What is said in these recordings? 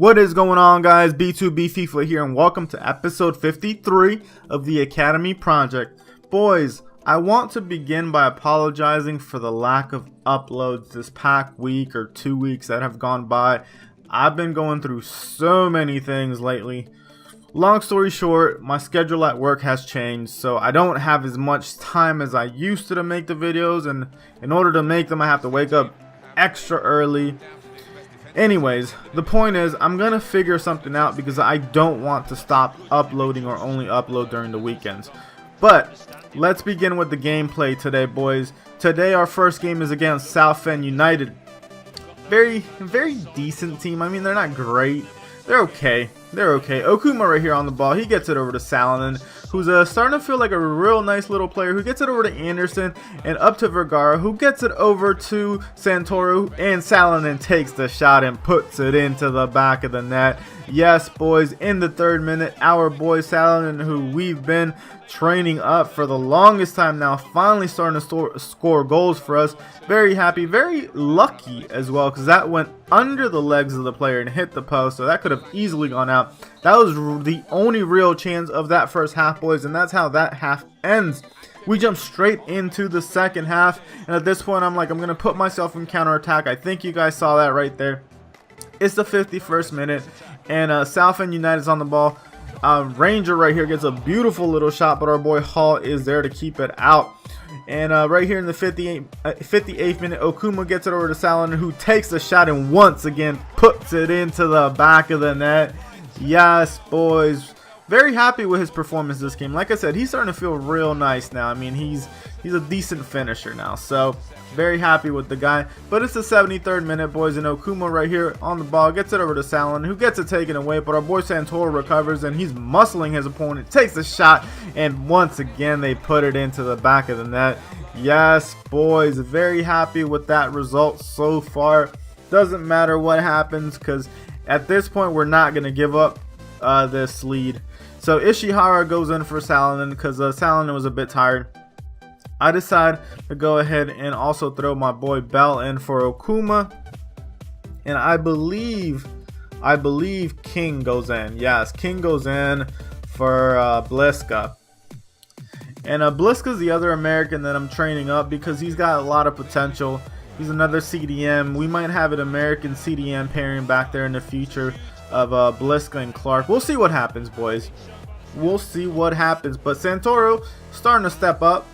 What is going on, guys? B2B FIFA here, and welcome to episode 53 of the Academy Project. Boys, I want to begin by apologizing for the lack of uploads this past week or 2 weeks that have gone by. I've been going through so many things lately. Long story short, my schedule at work has changed, so I don't have as much time as I used to make the videos, and in order to make them I have to wake up extra early. Anyways, the point is I'm gonna figure something out because I don't want to stop uploading or only upload during the weekends. But let's begin with the gameplay today, boys. Today our first game is against Southend United. Very decent team. I mean, they're not great. They're okay. Okuma right here on the ball. He gets it over to Salonen, who's starting to feel like a real nice little player, who gets it over to Anderson and up to Vergara, who gets it over to Santoro, and Salonen takes the shot and puts it into the back of the net. Yes, boys, in the 3rd minute, our boy Salonen, who we've been training up for the longest time now, finally starting to score goals for us. Very happy, very lucky as well, because that went under the legs of the player and hit the post, so that could have easily gone out. That was the only real chance of that first half, boys, and that's how that half ends. We jump straight into the second half, and at this point I'm going to put myself in counterattack. I think you guys saw that right there. It's the 51st minute, and Southend United is on the ball. Ranger right here gets a beautiful little shot, but our boy Hall is there to keep it out. And right here in the 58th minute, Okuma gets it over to Salonen, who takes the shot and once again puts it into the back of the net. Yes, boys. Very happy with his performance this game. Like I said, he's starting to feel real nice now. I mean, he's a decent finisher now. So, very happy with the guy. But it's the 73rd minute, boys, and Okuma right here on the ball gets it over to Salonen, who gets it taken away. But our boy Santoro recovers, and he's muscling his opponent, takes the shot, and once again they put it into the back of the net. Yes, boys, very happy with that result so far. Doesn't matter what happens, because at this point we're not going to give up this lead. So Ishihara goes in for Salonen because Salonen was a bit tired. I decide to go ahead and also throw my boy Bell in for Okuma, and I believe King goes in. Yes, King goes in for Bliska. And Bliska's the other American that I'm training up because he's got a lot of potential. He's another CDM. We might have an American CDM pairing back there in the future of Bliska and Clark. We'll see what happens, boys. We'll see what happens. But Santoro starting to step up,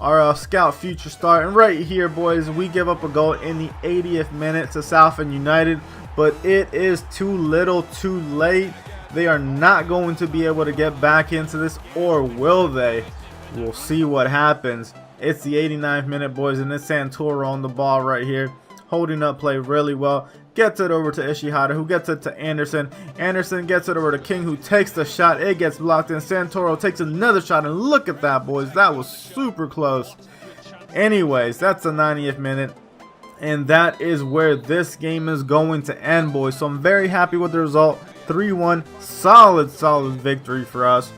our scout future star. And right here, boys, we give up a goal in the 80th minute to Southend United, but it is too little too late. They are not going to be able to get back into this, or will they? We'll see what happens. It's the 89th minute, boys, and it's Santoro on the ball right here, holding up play really well. Gets it over to Ishihara, who gets it to Anderson. Anderson gets it over to King, who takes the shot. It gets blocked, and Santoro takes another shot, and look at that, boys. That was super close. Anyways, that's the 90th minute, and that is where this game is going to end, boys. So I'm very happy with the result. 3-1, solid victory for us.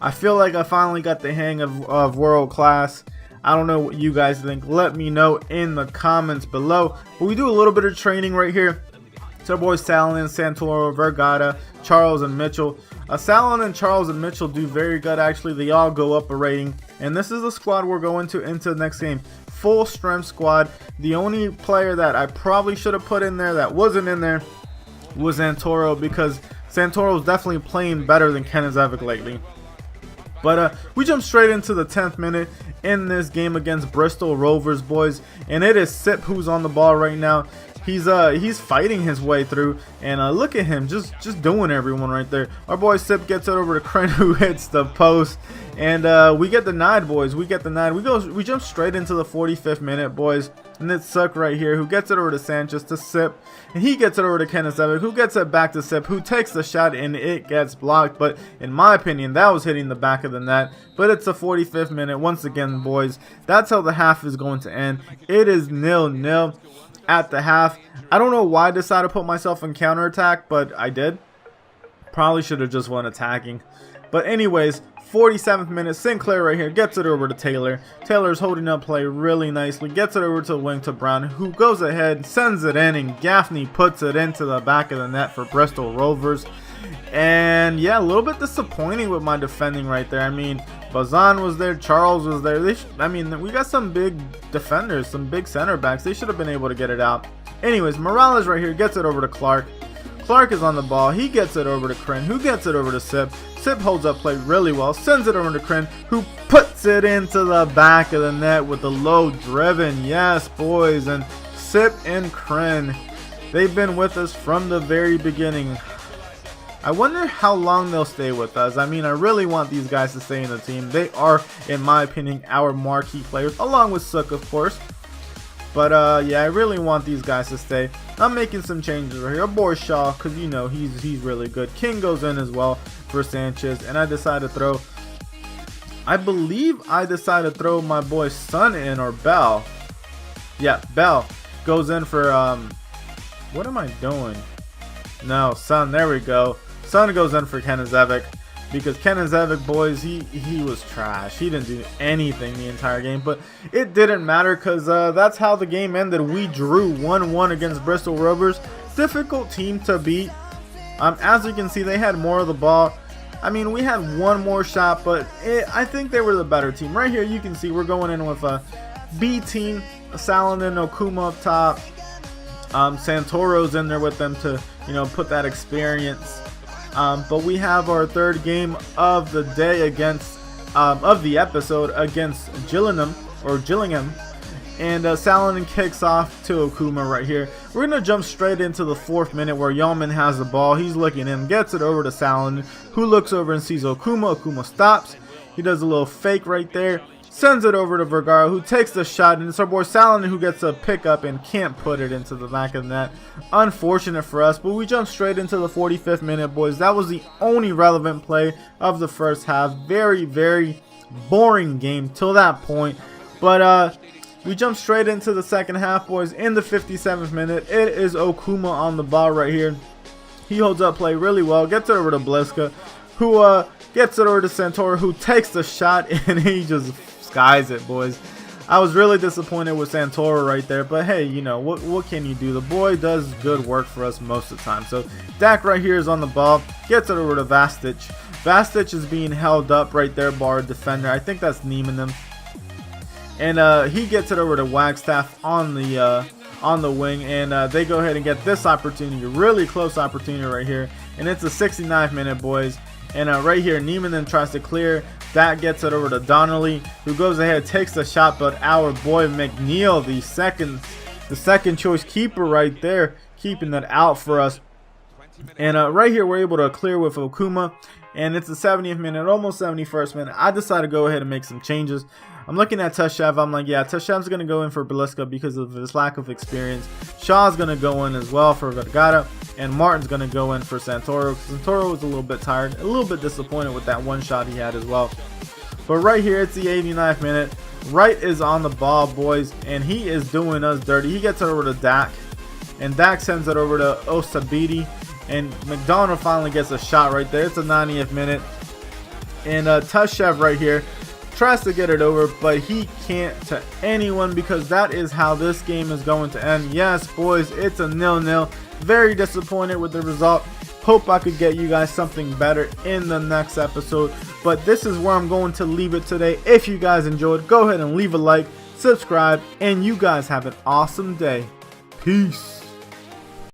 I feel like I finally got the hang of world class. I don't know what you guys think. Let me know in the comments below. But we do a little bit of training right here. It's our boys Salonen, Santoro, Vergara, Charles, and Mitchell. Salonen, Charles, and Mitchell do very good, actually. They all go up a rating. And this is the squad we're going to into the next game. Full strength squad. The only player that I probably should have put in there that wasn't in there was Santoro, because Santoro is definitely playing better than Kenizevic lately. But we jump straight into the 10th minute in this game against Bristol Rovers, boys, and it is Sip who's on the ball right now. He's fighting his way through, and look at him just doing everyone right there. Our boy Sip gets it over to Kren, who hits the post, and we get denied, boys. We get denied. We jump straight into the 45th minute, boys, and it's Suk right here who gets it over to Sanchez to Sip, and he gets it over to Kenizevic, who gets it back to Sip, who takes the shot, and it gets blocked. But in my opinion, that was hitting the back of the net. But it's the 45th minute once again, boys. That's how the half is going to end. It is 0-0 at the half. I don't know why I decided to put myself in counterattack, but I did. Probably should have just went attacking. But anyways, 47th minute, Sinclair right here gets it over to Taylor. Taylor's holding up play really nicely, gets it over to the wing to Brown, who goes ahead, sends it in, and Gaffney puts it into the back of the net for Bristol Rovers. And yeah, a little bit disappointing with my defending right there. I mean, Bazan was there, Charles was there. I mean, we got some big defenders, some big center backs. They should have been able to get it out. Anyways, Morales right here gets it over to Clark. Clark is on the ball. He gets it over to Kryn, who gets it over to Sip. Sip holds up play really well, sends it over to Kryn, who puts it into the back of the net with the low driven. Yes, boys. And Sip and Kryn, they've been with us from the very beginning. I wonder how long they'll stay with us. I mean, I really want these guys to stay in the team. They are, in my opinion, our marquee players, along with Sook, of course. But yeah, I really want these guys to stay. I'm making some changes right here. Boy Shaw, because you know he's really good. King goes in as well for Sanchez, and I decided to throw. I believe I decided to throw my boy Son in, or Bell. Yeah, Bell goes in for what am I doing? No, Son. There we go. Son goes in for Kenizevic, because Kenizevic, boys, he was trash. He didn't do anything the entire game, but it didn't matter because that's how the game ended. We drew 1-1 against Bristol Rovers. Difficult team to beat. As you can see, they had more of the ball. I mean, we had one more shot, but I think they were the better team. Right here, you can see we're going in with a B team. Saladin, Okuma up top. Santoro's in there with them to, you know, put that experience. But we have our third game of the day against, of the episode against Gillingham. And Saladin kicks off to Okuma right here. We're going to jump straight into the 4th minute where Yeoman has the ball. He's looking in, gets it over to Saladin, who looks over and sees Okuma. Okuma stops. He does a little fake right there. Sends it over to Vergara, who takes the shot, and it's our boy Saladin who gets a pickup and can't put it into the back of the net. Unfortunate for us, but we jump straight into the 45th minute, boys. That was the only relevant play of the first half. Very, very boring game till that point. But we jump straight into the second half, boys. In the 57th minute, it is Okuma on the ball right here. He holds up play really well, gets it over to Bliska, who gets it over to Santoro, who takes the shot, and he just skies it, boys. I was really disappointed with Santoro right there, but hey, you know, what can you do? The boy does good work for us most of the time. So Dak right here is on the ball, gets it over to Vastic. Vastic is being held up right there by our defender. I think that's Niemann. And he gets it over to Wagstaff on the wing, and they go ahead and get this opportunity, really close opportunity right here, and it's the 69th minute, boys. And right here, Neiman then tries to clear. That gets it over to Donnelly, who goes ahead, takes the shot, but our boy McNeil, the second choice keeper right there, keeping that out for us. And right here, we're able to clear with Okuma, and it's the 70th minute, almost 71st minute. I decided to go ahead and make some changes. I'm looking at Tashev. I'm like, yeah, Tashev's going to go in for Bliska because of his lack of experience. Shaw's going to go in as well for Vergara. And Martin's going to go in for Santoro. Santoro was a little bit tired, a little bit disappointed with that one shot he had as well. But right here, it's the 89th minute. Wright is on the ball, boys, and he is doing us dirty. He gets it over to Dak, and Dak sends it over to Osabidi. And McDonald finally gets a shot right there. It's the 90th minute. And Tashev right here tries to get it over, but he can't to anyone because that is how this game is going to end. Yes, boys, it's a 0-0. Very disappointed with the result. Hope I could get you guys something better in the next episode. But this is where I'm going to leave it today. If you guys enjoyed, go ahead and leave a like, subscribe, and you guys have an awesome day. Peace.